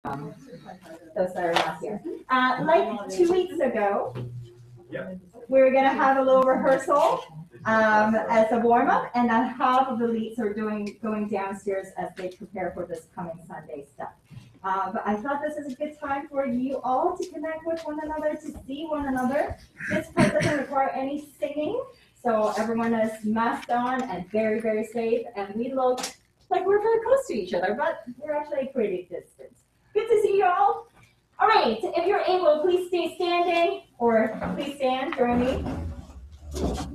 those that are not here. Like 2 weeks ago, we were going to have a little rehearsal as a warm-up, and then half of the leads are going downstairs as they prepare for this coming Sunday stuff. But I thought this is a good time for you all to connect with one another, to see one another. This part doesn't require any singing, so everyone is masked on and very, very safe, and we look like we're very close to each other, but we're actually pretty distant. Good to see you all. All right, if you're able, please stay standing, or please stand, join me.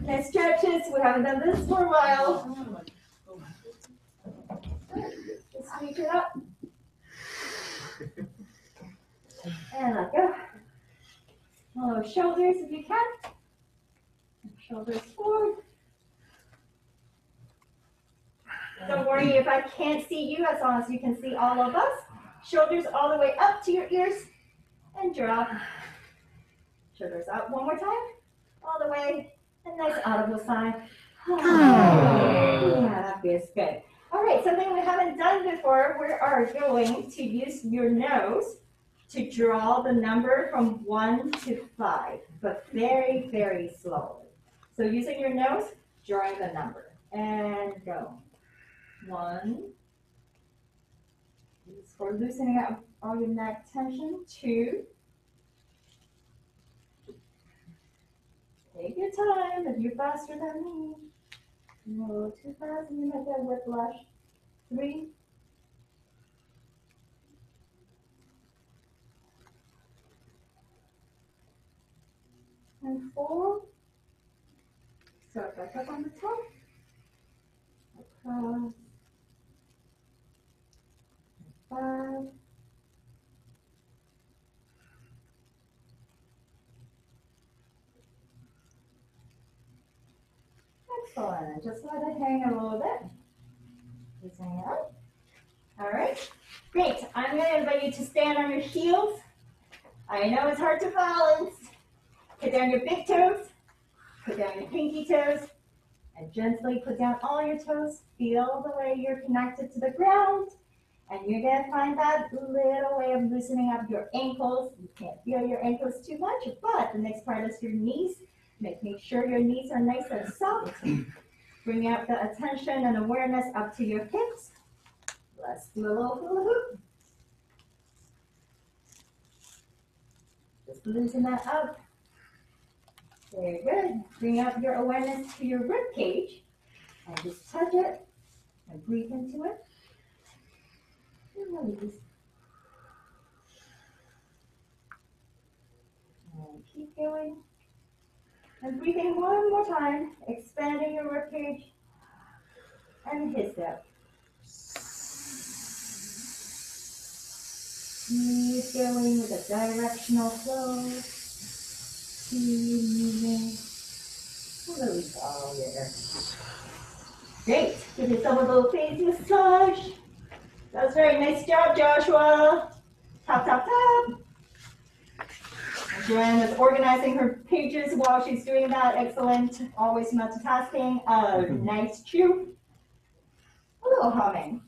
Nice stretches. We haven't done this for a while. Just reach it up. And let go. Lower shoulders if you can. Shoulders forward. Don't worry if I can't see you, as long as you can see all of us. Shoulders all the way up to your ears and drop. Shoulders up one more time. All the way. A nice audible sigh. Yeah, that feels good. All right, something we haven't done before, we are going to use your nose to draw the number from 1 to 5, but very, very slowly. So using your nose, drawing the number. And go. 1. This is for loosening up all your neck tension. 2. Take your time. If you're faster than me, no too fast and you might get whiplash. 3. And 4. Start back up on the top. Across. 5. Excellent. Just let it hang a little bit. Just hang it up. All right. Great. I'm going to invite you to stand on your heels. I know it's hard to balance. Put down your big toes. Put down your pinky toes. And gently put down all your toes. Feel the way you're connected to the ground. And you're going to find that little way of loosening up your ankles. You can't feel your ankles too much, but the next part is your knees. Making sure your knees are nice and soft. Bring out the attention and awareness up to your hips. Let's do a little hula hoop. Just loosen that up. Very good. Bring up your awareness to your rib cage and just touch it and breathe into it. And release. And keep going. And breathing one more time, expanding your rib cage and his step. Keep going with a directional flow. Keep moving. Release all your air. Great. Give yourself a little face massage. That was very nice job, Joshua. Tap, tap, tap. Joanne is organizing her pages while she's doing that. Excellent. Always multitasking. Nice chew. A little humming.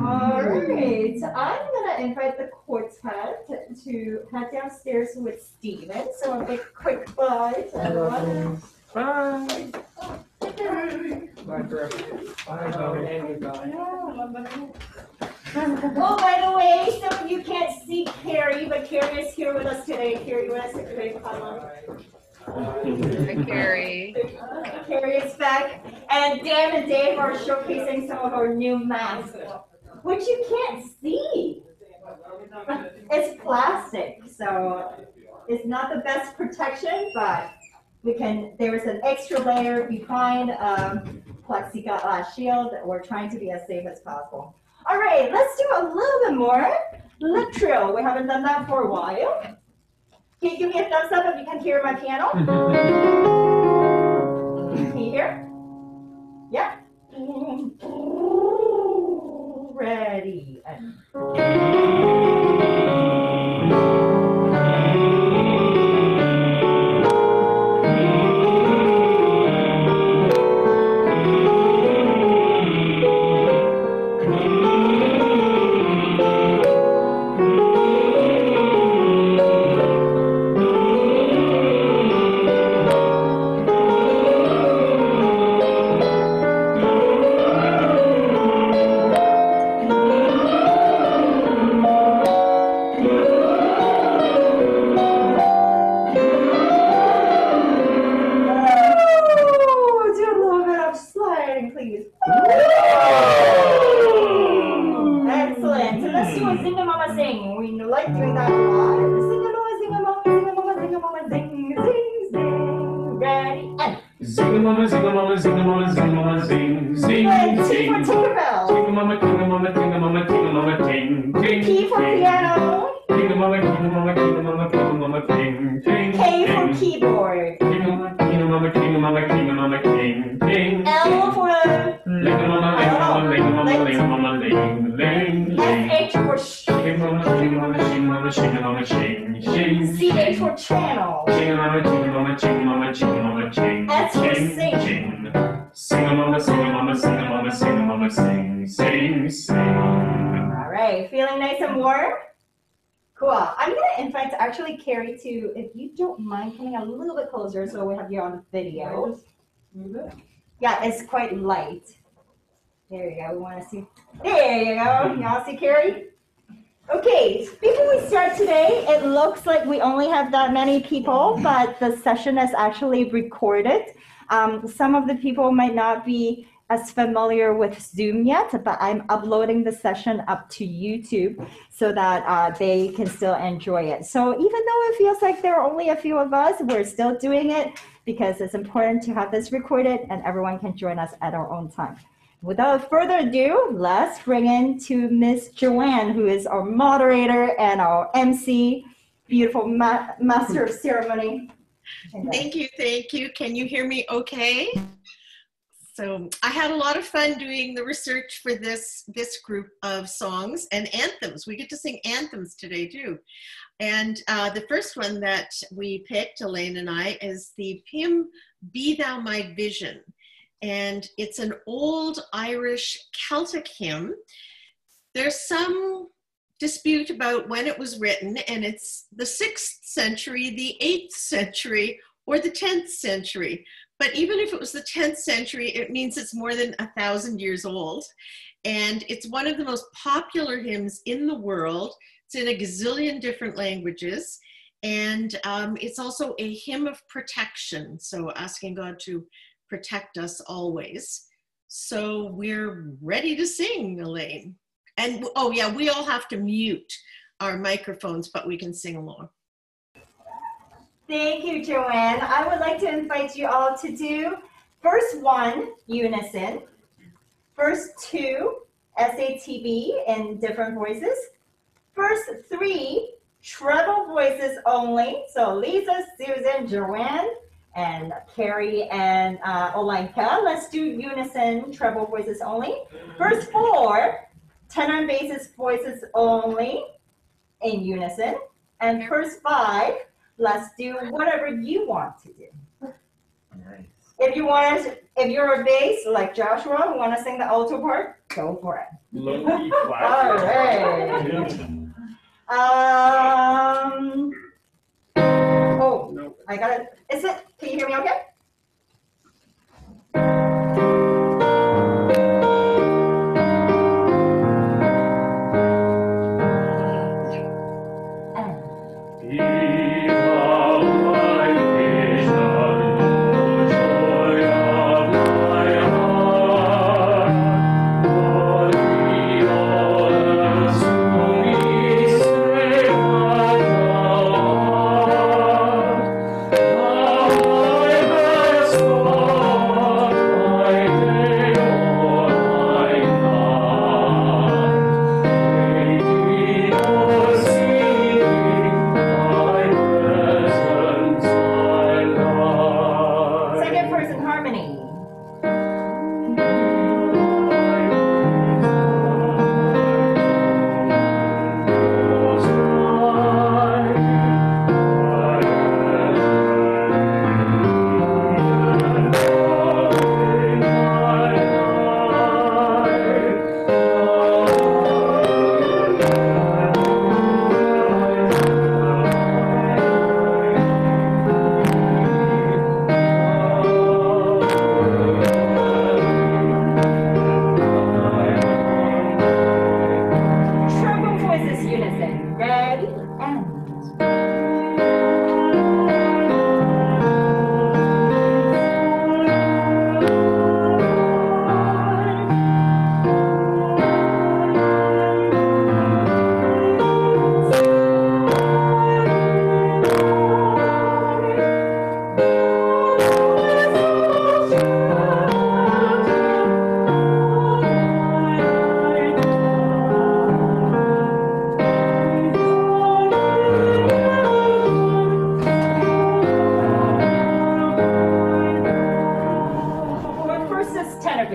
All right. I'm going to invite the quartet to head downstairs with Steven. So a big quick bye to everyone. Bye. Oh, by the way, some of you can't see Carrie, but Carrie is here with us today. Carrie, you want to say a big Hi, Carrie. Carrie is back, and Dan and Dave are showcasing some of our new masks, which you can't see. It's plastic, so it's not the best protection, but there is an extra layer behind plexiglass shield. We're trying to be as safe as possible. All right, let's do a little bit more lip trill. We haven't done that for a while. Can you give me a thumbs up if you can hear my piano? Can you hear? Yeah? Ready. Zing-a-mama, zing-a-mama, zing-a-mama, zing-a-mama, zing, zing, Good. T zing. for Tinkerbell. Ting-a-mama, ting-a-mama, ting-a-mama, ting-a-mama, ting, ting, P for ting. piano. Ting-a-mama, ting-a-mama, ting-a-mama, ting-a-mama, ting, ting, K for ting. keyboard. Ting-a-mama, ting-a-mama, ting-a-mama, ting-a-mama, ting, ting, L for ling-a-mama, ling-a-mama, ling-a-mama, ling-a-mama, ling, ling, ling. SH for Ting-a-mama, ting-a-mama, ting-a-mama, ting-a-mama, ting, ting, CH for channel. Ting-a-mama, ting-a-mama, ting-a-mama, ting-a-mama, ting, S for ting, sing. ting. Sing-a-mama, sing-a-mama, sing-a-mama, sing-a-mama, sing, sing, sing. All right, feeling nice and warm? Cool. I'm going to invite actually Carrie to, if you don't mind coming a little bit closer so we have you on video. Yeah, it's quite light. There you go. We want to see. There you go. Y'all see Carrie? Okay, before we start today, it looks like we only have that many people, but the session is actually recorded. Some of the people might not be as familiar with Zoom yet, but I'm uploading the session up to YouTube so that they can still enjoy it. So even though it feels like there are only a few of us, we're still doing it because it's important to have this recorded and everyone can join us at our own time. Without further ado, let's bring in to Miss Joanne, who is our moderator and our MC, beautiful master of ceremony. Thank you, thank you. Can you hear me okay? So I had a lot of fun doing the research for this group of songs and anthems. We get to sing anthems today too. And the first one that we picked, Elaine and I, is the hymn, Be Thou My Vision. And it's an old Irish Celtic hymn. There's some dispute about when it was written, and it's the 6th century, the 8th century, or the 10th century. But even if it was the 10th century, it means it's more than 1,000 years old. And it's one of the most popular hymns in the world. It's in a gazillion different languages. And it's also a hymn of protection. So asking God to protect us always. So we're ready to sing, Elaine. And oh yeah, we all have to mute our microphones, but we can sing along. Thank you, Joanne. I would like to invite you all to do first 1, unison, first 2, SATB in different voices, first 3, treble voices only. So Lisa, Susan, Joanne, and Carrie and Olenka. Let's do unison, treble voices only. First 4, tenor and basses voices only in unison. And first 5, let's do whatever you want to do. Nice. If you're a bass like Joshua who want to sing the alto part, go for it. Low-key flat. All right. Oh, Nope. I got it. Is it? Can you hear me okay? Oh,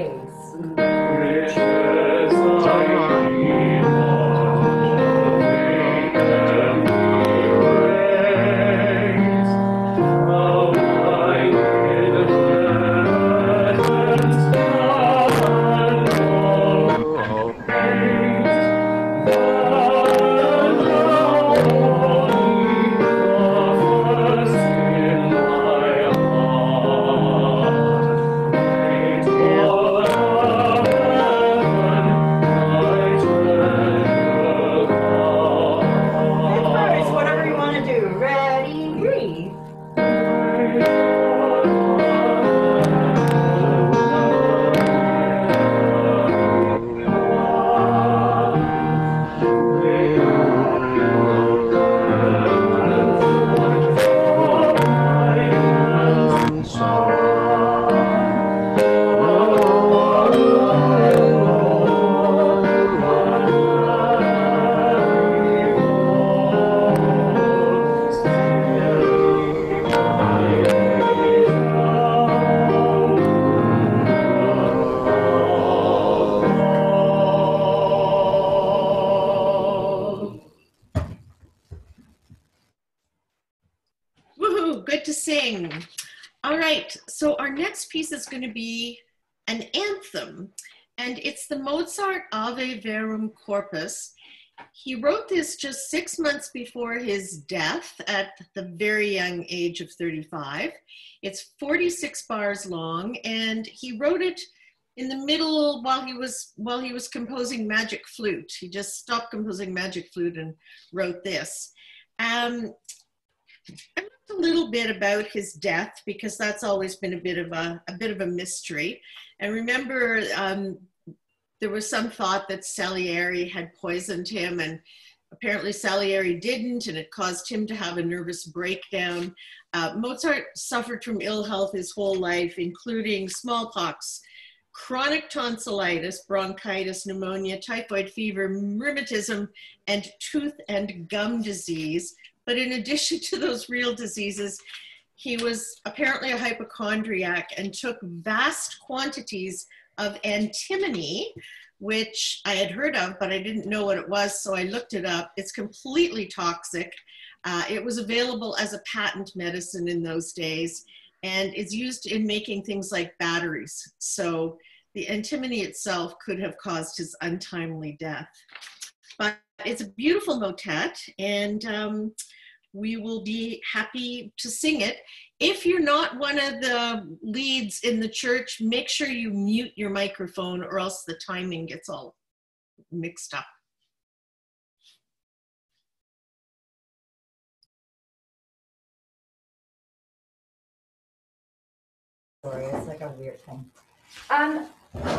praise. Riches I need not, make them praise. How I did presence and all praise. Whatever you want to do. Ready, breathe. Woohoo, good to sing. All right, so our next piece is going to be an anthem, and it's the Mozart Ave Verum Corpus. He wrote this just 6 months before his death at the very young age of 35. It's 46 bars long, and he wrote it in the middle while he was composing Magic Flute. He just stopped composing Magic Flute and wrote this. I learned a little bit about his death because that's always been a bit of a mystery. And remember, there was some thought that Salieri had poisoned him, and apparently Salieri didn't, and it caused him to have a nervous breakdown. Mozart suffered from ill health his whole life, including smallpox, chronic tonsillitis, bronchitis, pneumonia, typhoid fever, rheumatism, and tooth and gum disease. But in addition to those real diseases, he was apparently a hypochondriac and took vast quantities of antimony, which I had heard of, but I didn't know what it was, so I looked it up. It's completely toxic. It was available as a patent medicine in those days, and is used in making things like batteries. So the antimony itself could have caused his untimely death. But it's a beautiful motet, and we will be happy to sing it. If you're not one of the leads in the church, make sure you mute your microphone or else the timing gets all mixed up. Sorry, it's like a weird thing.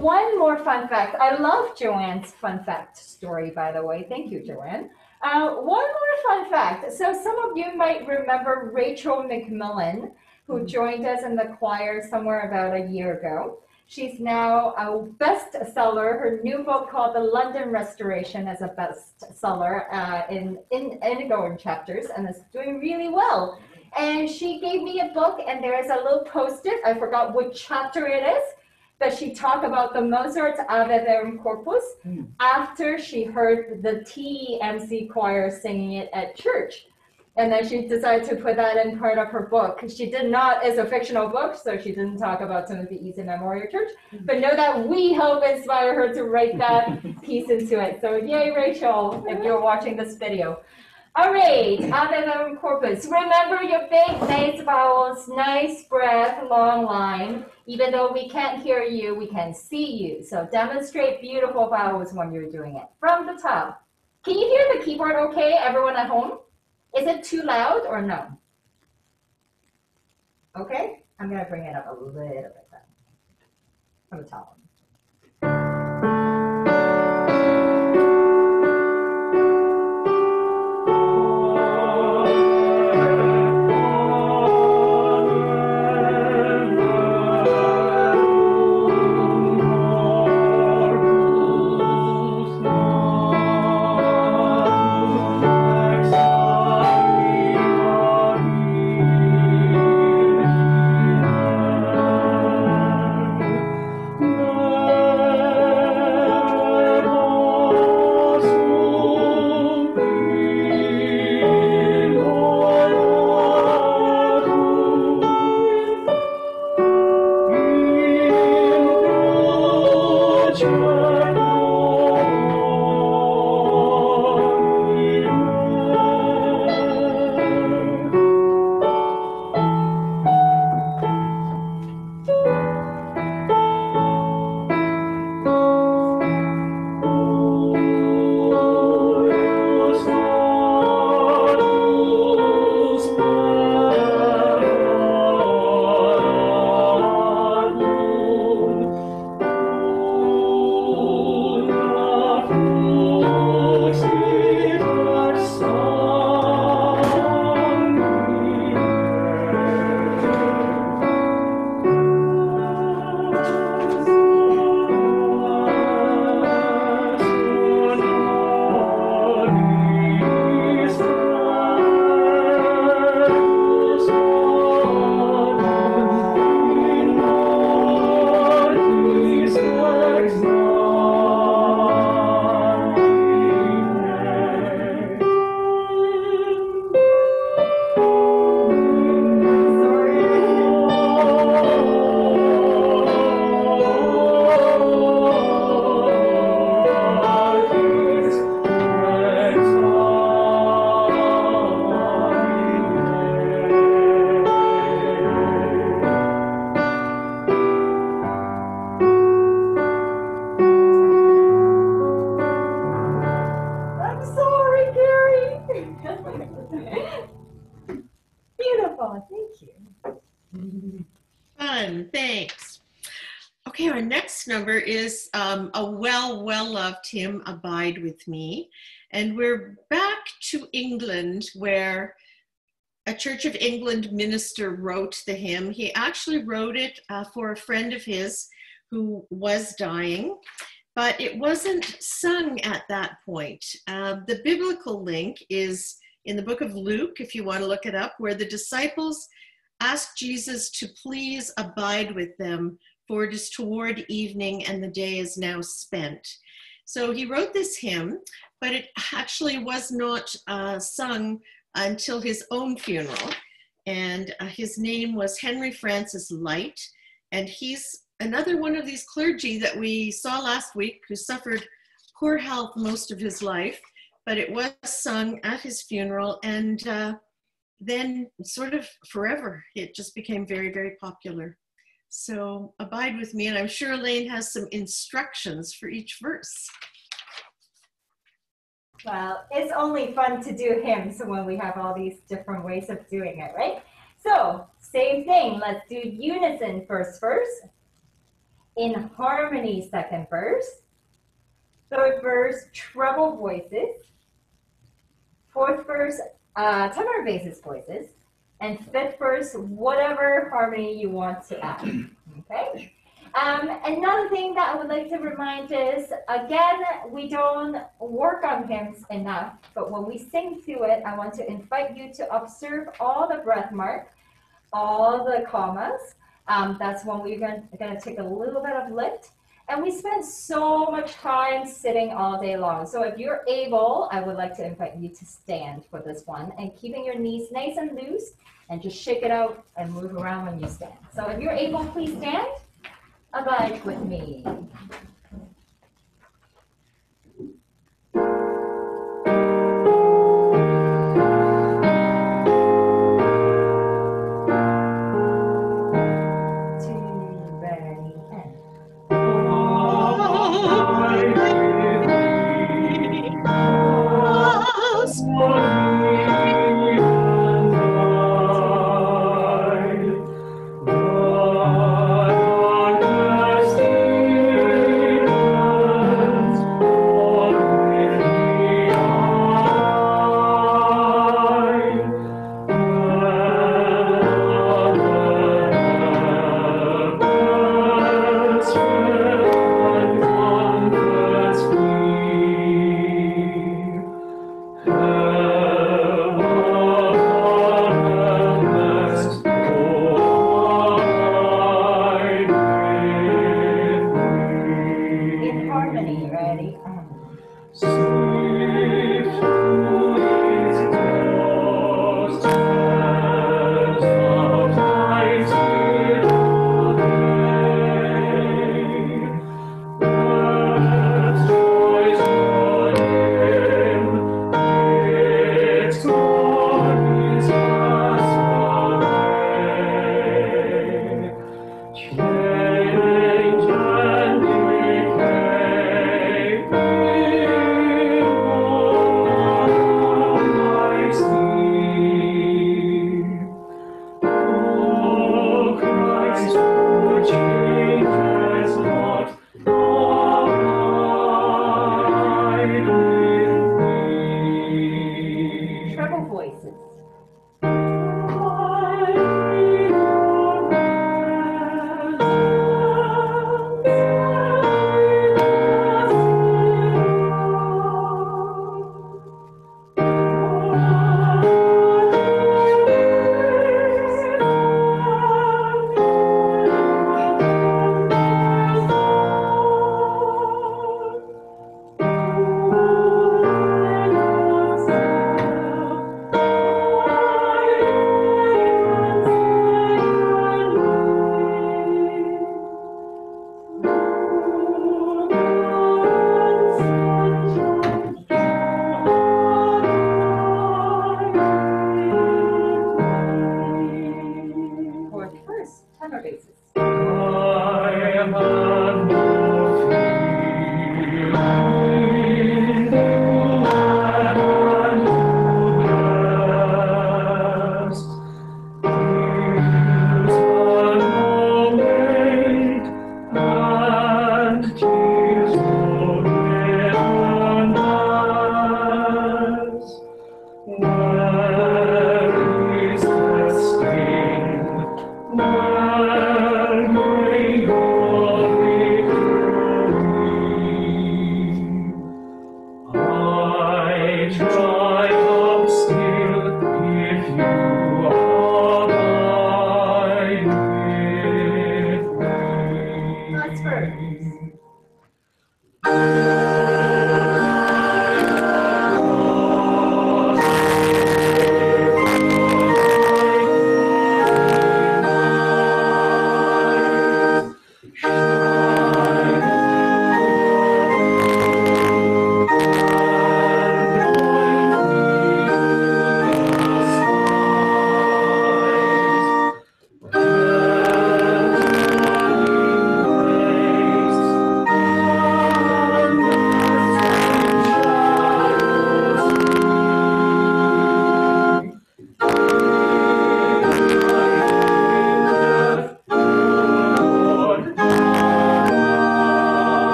One more fun fact. I love Joanne's fun fact story, by the way. Thank you, Joanne. One more fun fact. So some of you might remember Rachel Mcmillan, who joined us in the choir somewhere about a year ago. She's now a bestseller. Her new book called The London Restoration is a bestseller in Untitled Chapters, and is doing really well. And she gave me a book, and there is a little post-it. I forgot which chapter it is, but she talked about the Mozart Ave Verum Corpus after she heard the TEMC choir singing it at church. And then she decided to put that in part of her book. She did not, it's a fictional book, so she didn't talk about Timothy Easton Memorial Church, but know that we help inspire her to write that piece into it. So yay, Rachel, if you're watching this video. All right, Ave Verum Corpus. Remember your big, nice vowels, nice breath, long line. Even though we can't hear you, we can see you. So demonstrate beautiful vowels when you're doing it. From the top. Can you hear the keyboard okay, everyone at home? Is it too loud or no? Okay, I'm gonna bring it up a little bit then. From the top. No. Amen. Thanks. Okay, our next number is a well-loved hymn, Abide With Me. And we're back to England, where a Church of England minister wrote the hymn. He actually wrote it for a friend of his who was dying, but it wasn't sung at that point. The biblical link is in the book of Luke, if you want to look it up, where the disciples asked Jesus to please abide with them, for it is toward evening and the day is now spent. So he wrote this hymn, but it actually was not sung until his own funeral. And his name was Henry Francis Light. And he's another one of these clergy that we saw last week who suffered poor health most of his life, but it was sung at his funeral, and then sort of forever, it just became very, very popular. So abide with me, and I'm sure Elaine has some instructions for each verse. Well, it's only fun to do hymns when we have all these different ways of doing it, right? So, same thing. Let's do unison first verse, in harmony second verse, third verse, treble voices, fourth verse, tenor basses voices, and fifth verse, whatever harmony you want to add, okay? Another thing that I would like to remind is, again, we don't work on hymns enough, but when we sing through it, I want to invite you to observe all the breath mark, all the commas. That's when we're going to take a little bit of lift. And we spend so much time sitting all day long. So if you're able, I would like to invite you to stand for this one, and keeping your knees nice and loose, and just shake it out and move around when you stand. So if you're able, please stand. Abide with me.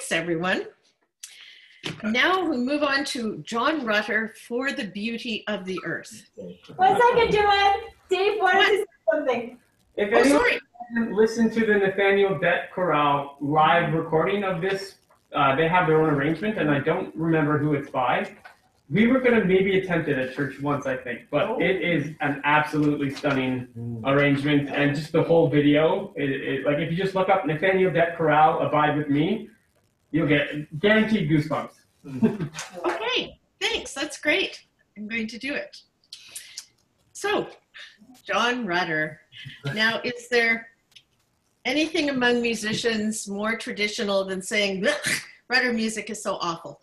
Thanks, everyone. Now we move on to John Rutter for the Beauty of the Earth. 1 second, Joanne. Dave wanted to say something. If Oh, anyone sorry. hasn't listened to the Nathaniel Dett Chorale live recording of this, they have their own arrangement, and I don't remember who it's by. We were going to maybe attempt it at church once, I think, but it is an absolutely stunning arrangement, and just the whole video. Like if you just look up Nathaniel Dett Chorale, Abide With Me, you'll get guaranteed goosebumps. Okay, thanks. That's great. I'm going to do it. So, John Rutter. Now, is there anything among musicians more traditional than saying, Rutter music is so awful?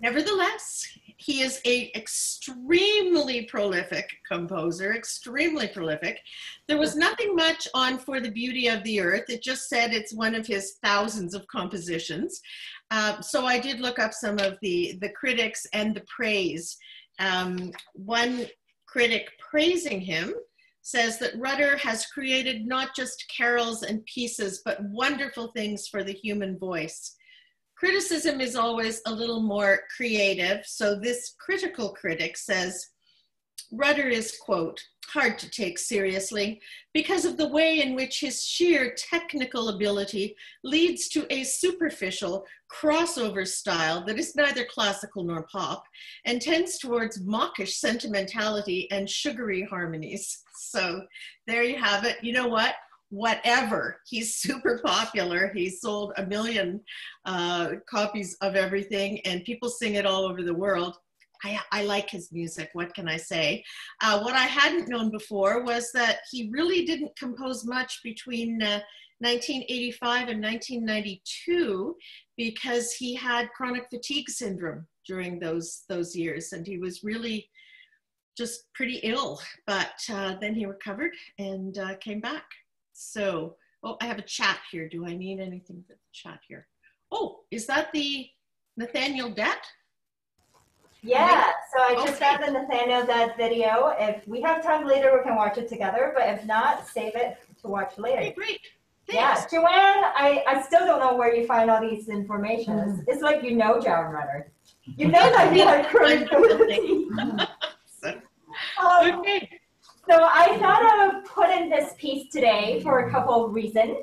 Nevertheless, he is an extremely prolific composer, extremely prolific. There was nothing much on For the Beauty of the Earth. It just said it's one of his thousands of compositions. So I did look up some of the critics and the praise. One critic praising him says that Rutter has created not just carols and pieces, but wonderful things for the human voice. Criticism is always a little more creative, so this critical critic says, Rutter is, quote, hard to take seriously because of the way in which his sheer technical ability leads to a superficial crossover style that is neither classical nor pop and tends towards mawkish sentimentality and sugary harmonies. So there you have it. You know what? Whatever. He's super popular. He sold 1 million copies of everything, and people sing it all over the world. I like his music. What can I say? What I hadn't known before was that he really didn't compose much between 1985 and 1992 because he had chronic fatigue syndrome during those years, and he was really just pretty ill. But then he recovered and came back. So, oh, I have a chat here. Do I need anything for the chat here? Oh, is that the Nathaniel Dett? Yeah, so I just found the Nathaniel Dett video. If we have time later, we can watch it together, but if not, save it to watch later. Okay, great. Yeah, Thanks. Joanne, I still don't know where you find all these information. It's like you know John Rutter. You know that he had chronic fatigue. Okay. So I thought I would put in this piece today for a couple of reasons.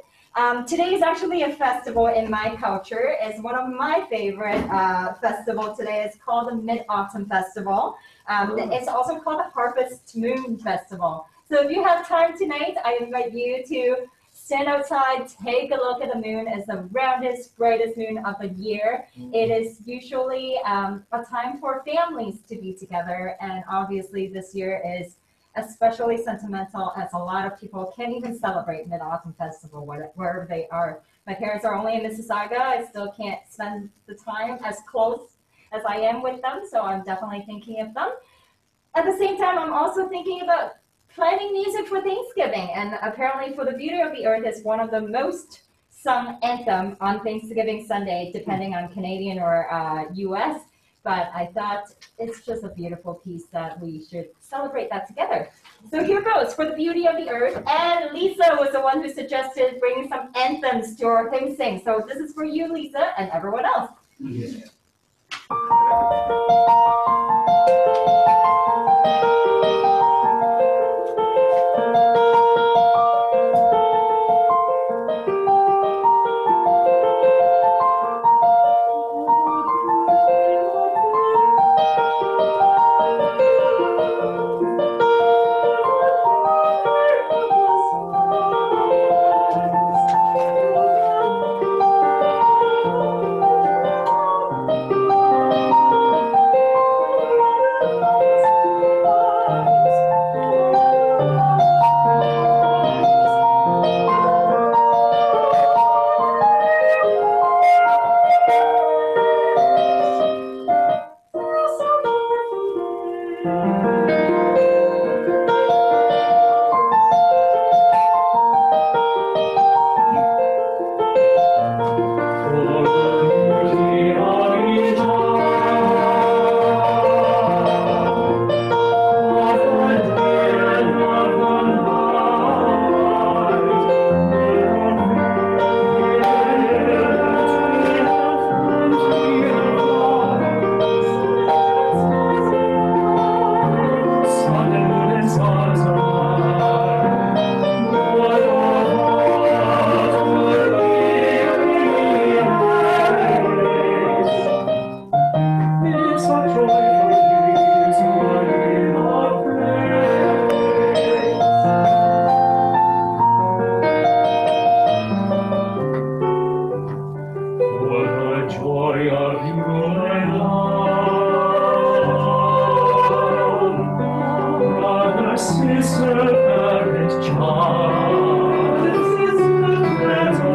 Today is actually a festival in my culture. It's one of my favorite festivals today. It's called the Mid-Autumn Festival. It's also called the Harvest Moon Festival. So if you have time tonight, I invite you to stand outside, take a look at the moon. It's the roundest, brightest moon of the year. It is usually a time for families to be together, and obviously this year is especially sentimental as a lot of people can't even celebrate Mid-Autumn Festival wherever they are. My parents are only in Mississauga. I still can't spend the time as close as I am with them, so I'm definitely thinking of them. At the same time, I'm also thinking about planning music for Thanksgiving, and apparently For the Beauty of the Earth is one of the most sung anthem on Thanksgiving Sunday, depending on Canadian or US. But I thought it's just a beautiful piece that we should celebrate that together. So here goes, For the Beauty of the Earth. And Lisa was the one who suggested bringing some anthems to our Thing Sing. So this is for you, Lisa, and everyone else. Yeah. joy of you I love. Brother, sister, parent, child, friends of earth and friends of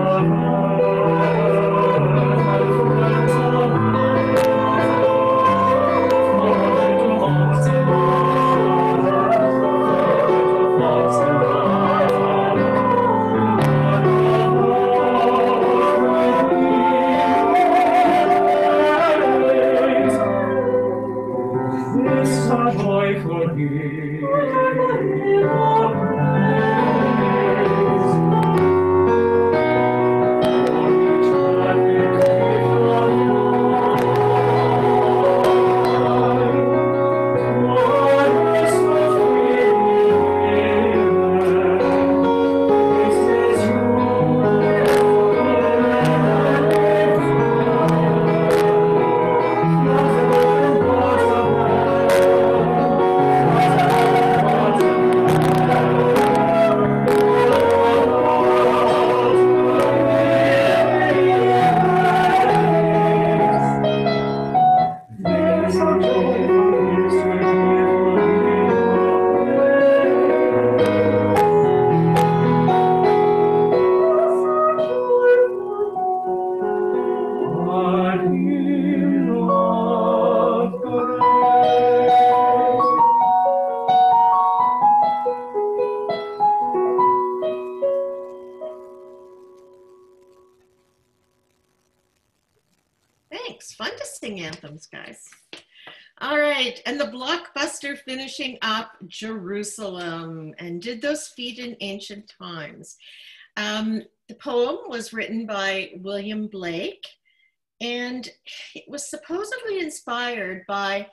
Thanks. Fun to sing anthems, guys. All right, and the blockbuster finishing up Jerusalem, and did those feet in ancient times. The poem was written by William Blake, and it was supposedly inspired by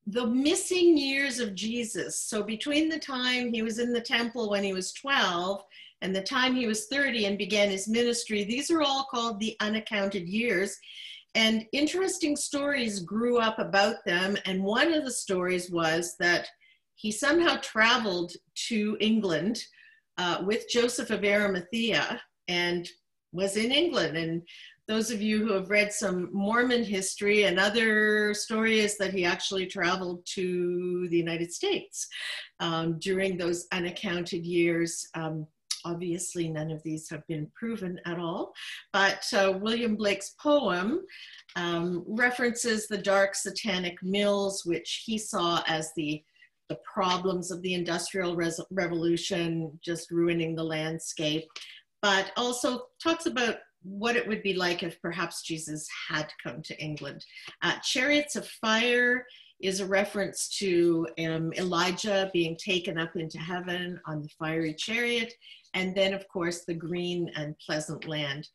the missing years of Jesus. So between the time he was in the temple when he was 12 and the time he was 30 and began his ministry, these are all called the unaccounted years. And interesting stories grew up about them. And one of the stories was that he somehow traveled to England with Joseph of Arimathea and was in England. And those of you who have read some Mormon history, another story is that he actually traveled to the United States during those unaccounted years. Obviously, none of these have been proven at all, but William Blake's poem references the dark satanic mills, which he saw as the problems of the Industrial Revolution, just ruining the landscape, but also talks about what it would be like if perhaps Jesus had come to England. Chariots of Fire is a reference to Elijah being taken up into heaven on the fiery chariot, and then of course the green and pleasant land.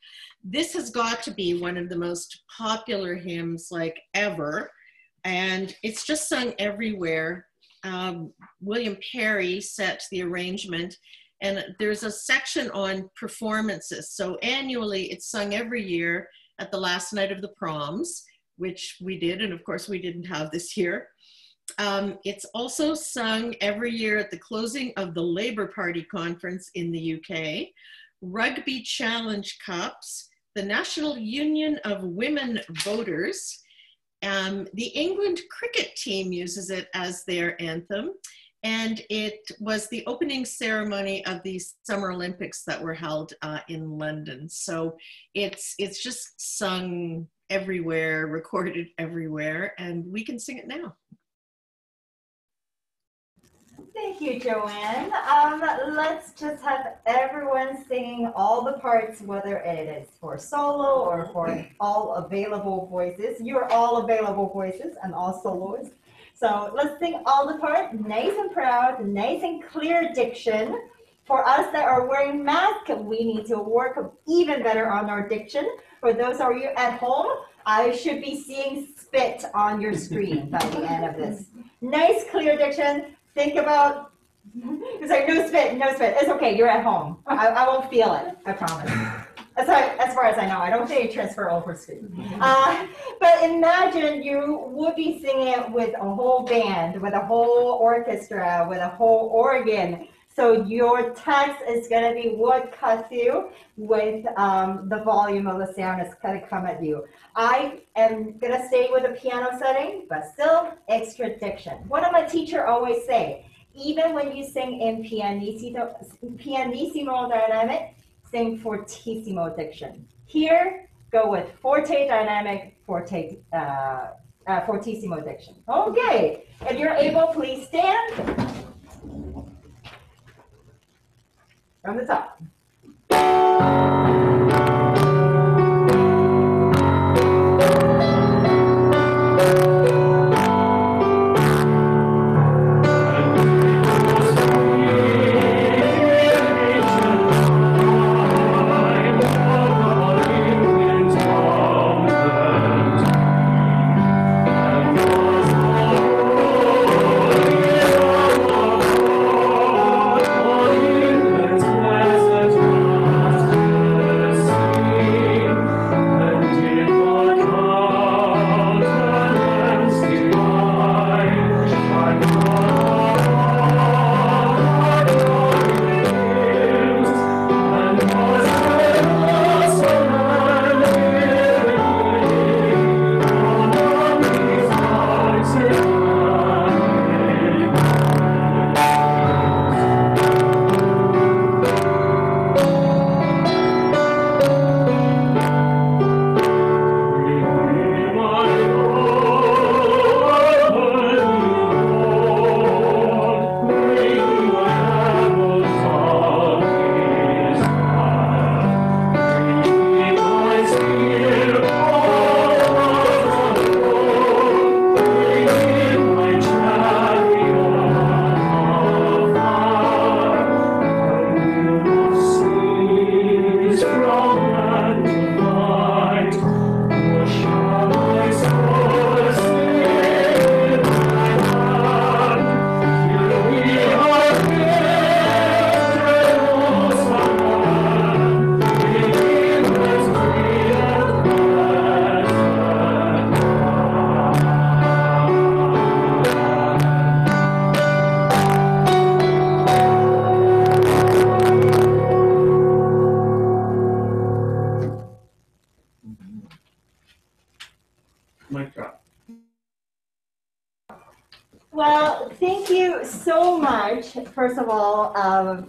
This has got to be one of the most popular hymns like ever, and it's just sung everywhere. William Perry set the arrangement, and there's a section on performances. So annually it's sung every year at the last night of the proms, which we did, and of course we didn't have this year. It's also sung every year at the closing of the Labour Party conference in the UK, Rugby Challenge Cups, the National Union of Women Voters. The England cricket team uses it as their anthem, and it was the opening ceremony of the Summer Olympics that were held in London. So it's just sung everywhere, recorded everywhere, and we can sing it now. Thank you, Joanne. Let's just have everyone singing all the parts, whether it is for solo or for all available voices. You're all available voices and all soloists. So let's sing all the parts, nice and proud, nice and clear diction. For us that are wearing masks, we need to work even better on our diction. For those of you at home, I should be seeing spit on your screen by the end of this. Nice, clear diction. Think about, it's like no spit, no spit. It's okay, you're at home. I won't feel it, I promise. As far as I know, I don't say transfer over screen. But imagine you would be singing it with a whole band, with a whole orchestra, with a whole organ. So your text is going to be what cuts you with the volume of the sound is going to come at you. I am going to stay with a piano setting, but still extra diction. What did my teacher always say? Even when you sing in pianissimo dynamic, sing fortissimo diction. Here, go with forte dynamic, fortissimo diction. Okay, if you're able, please stand. From the top. Mic drop. Well, thank you so much, first of all,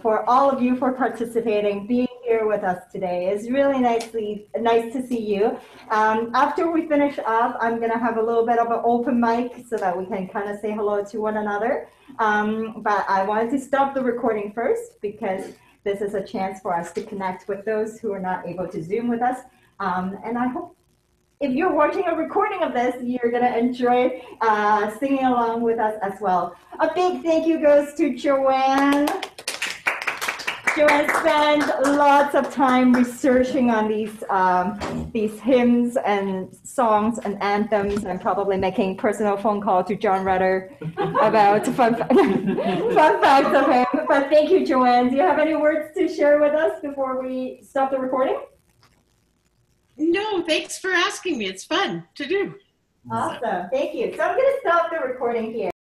for all of you for participating, being here with us today. It's really nice to see you. After we finish up, I'm going to have a little bit of an open mic so that we can kind of say hello to one another. But I wanted to stop the recording first because this is a chance for us to connect with those who are not able to Zoom with us. And I hope if you're watching a recording of this, you're going to enjoy singing along with us as well. A big thank you goes to Joanne. Joanne spent lots of time researching on these hymns and songs and anthems and probably making personal phone call to John Rutter about fun facts of him. But thank you, Joanne. Do you have any words to share with us before we stop the recording? No, thanks for asking me. It's fun to do. Awesome. Thank you. So I'm going to stop the recording here.